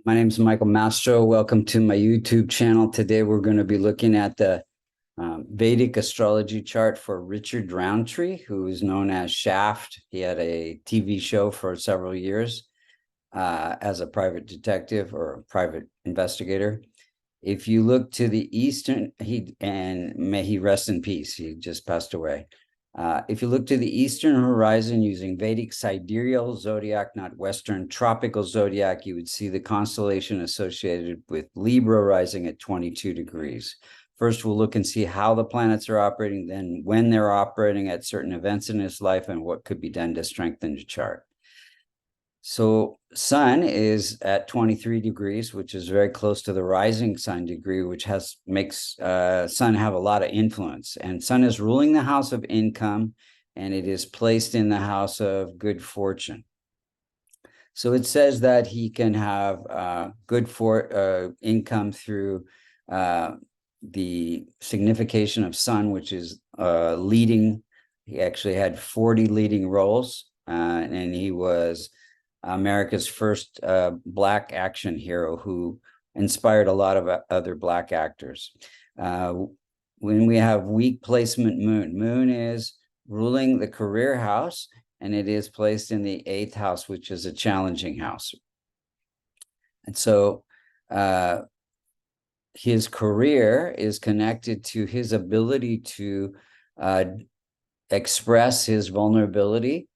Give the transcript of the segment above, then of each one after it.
My name is Michael Mastro. Welcome to my YouTube channel. Today we're going to be looking at the Vedic Astrology chart for Richard Rountree, who is known as Shaft. He had a TV show for several years as a private detective or a private investigator. If you look to the eastern, and may he rest in peace, he just passed away. If you look to the eastern horizon using Vedic sidereal zodiac, not Western tropical zodiac, you would see the constellation associated with Libra rising at 22 degrees. First, we'll look and see how the planets are operating, then when they're operating at certain events in his life, and what could be done to strengthen the chart. So Sun is at 23 degrees, which is very close to the rising Sun degree, which makes Sun have a lot of influence. And Sun is ruling the house of income, and it is placed in the house of good fortune. So it says that he can have good income through the signification of Sun, which is leading. He actually had 40 leading roles, and he was America's first Black action hero who inspired a lot of other Black actors. When we have weak placement Moon, Moon is ruling the career house, and it is placed in the 8th house, which is a challenging house. And so his career is connected to his ability to express his vulnerability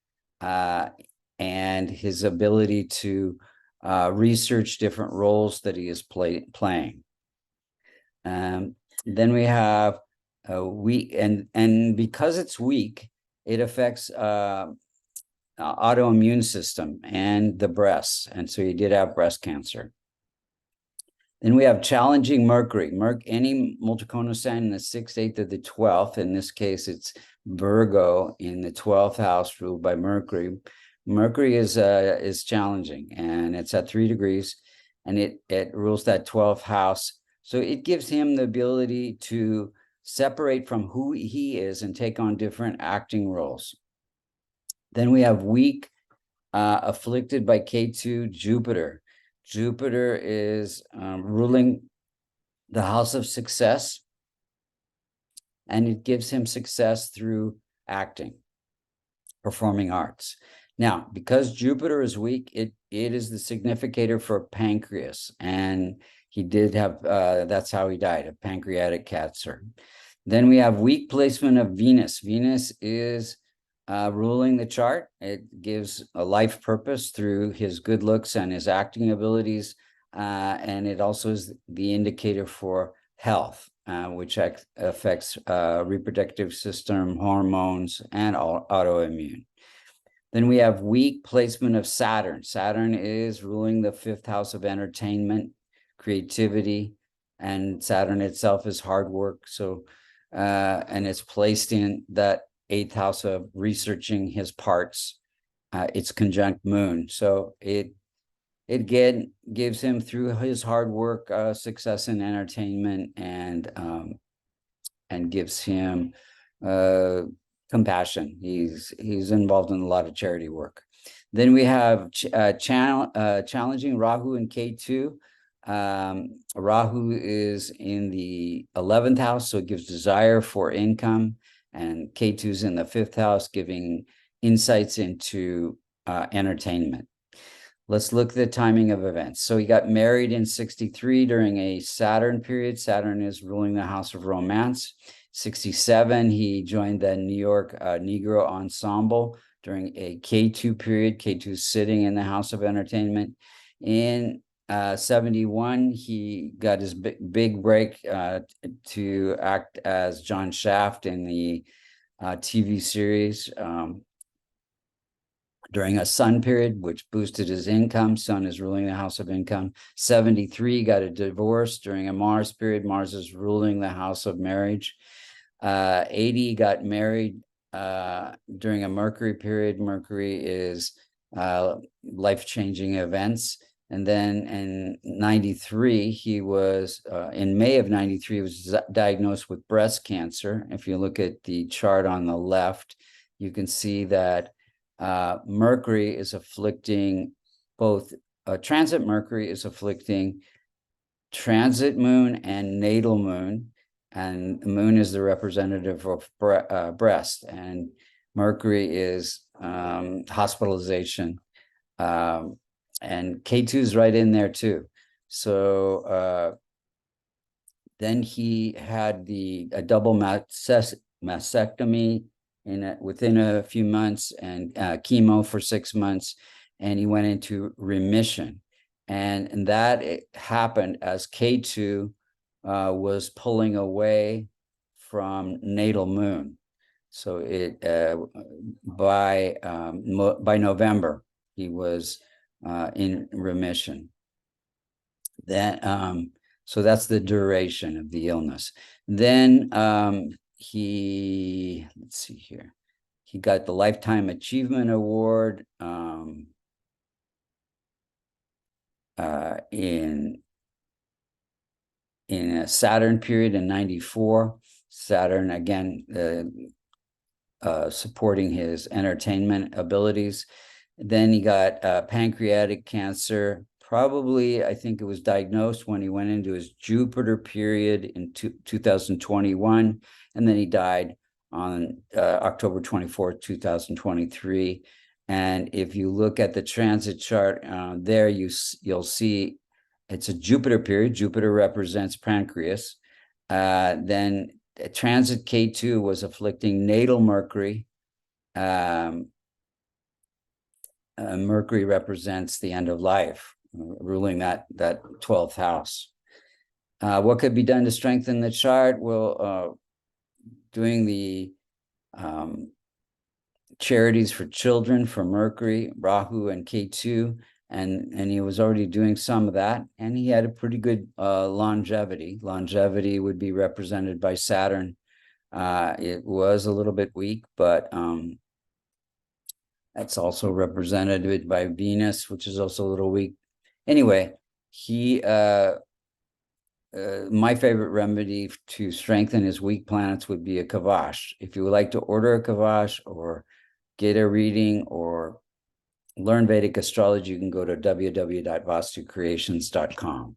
and his ability to research different roles that he is playing. Then we have weak, and because it's weak, it affects autoimmune system and the breasts, and so he did have breast cancer. Then we have challenging Mercury. Any multiconal sign in the 6th, 8th, or the 12th. In this case, it's Virgo in the 12th house, ruled by Mercury. Mercury is challenging, and it's at 3 degrees, and it rules that 12th house. So it gives him the ability to separate from who he is and take on different acting roles. Then we have weak, afflicted by K2, Jupiter. Jupiter is ruling the house of success, and it gives him success through acting, performing arts. Now, because Jupiter is weak, it is the significator for pancreas, and he did have, that's how he died, of pancreatic cancer. Then we have weak placement of Venus. Venus is ruling the chart. It gives a life purpose through his good looks and his acting abilities, and it also is the indicator for health, which affects reproductive system, hormones, and autoimmune. Then we have weak placement of Saturn. Saturn is ruling the 5th house of entertainment, creativity, and Saturn itself is hard work. So, and it's placed in that 8th house of researching his parts. It's conjunct Moon. So it again gives him, through his hard work, success in entertainment, and gives him compassion. He's involved in a lot of charity work. Then we have challenging Rahu and K2. Rahu is in the 11th house, so it gives desire for income, and K2 is in the 5th house, giving insights into entertainment. Let's look at the timing of events. So he got married in 63 during a Saturn period. Saturn is ruling the house of romance. 67, he joined the New York Negro Ensemble during a K2 period. K2 sitting in the house of entertainment. In 71, he got his big break to act as John Shaft in the TV series during a Sun period, which boosted his income. Sun is ruling the house of income. 73, got a divorce during a Mars period. Mars is ruling the house of marriage. 80, got married during a Mercury period. Mercury is life-changing events. And then in 93, he was, in May of 93, he was diagnosed with breast cancer. If you look at the chart on the left, you can see that Mercury is afflicting both, transit Mercury is afflicting transit moon and natal moon, and the moon is the representative of breast, and Mercury is hospitalization, and K2 is right in there too. So then he had a double mastectomy within a few months, and chemo for 6 months, and he went into remission. And that happened as K2 was pulling away from natal moon. So by November, he was in remission. Then so that's the duration of the illness. Then let's see here, he got the Lifetime Achievement Award in a Saturn period in 94. Saturn, again, supporting his entertainment abilities. Then he got pancreatic cancer. Probably, I think it was diagnosed when he went into his Jupiter period in 2021, and then he died on October 24th, 2023. And if you look at the transit chart there, you'll see it's a Jupiter period. Jupiter represents pancreas. Then transit K2 was afflicting natal Mercury. Mercury represents the end of life, ruling that 12th house. What could be done to strengthen the chart? Well, doing the charities for children for Mercury, Rahu, and K2, and he was already doing some of that, and he had a pretty good longevity. Longevity would be represented by Saturn. It was a little bit weak, but that's also represented by Venus, which is also a little weak. Anyway, my favorite remedy to strengthen his weak planets would be a kavash. If you would like to order a kavash or get a reading or learn Vedic astrology, you can go to www.vastucreations.com.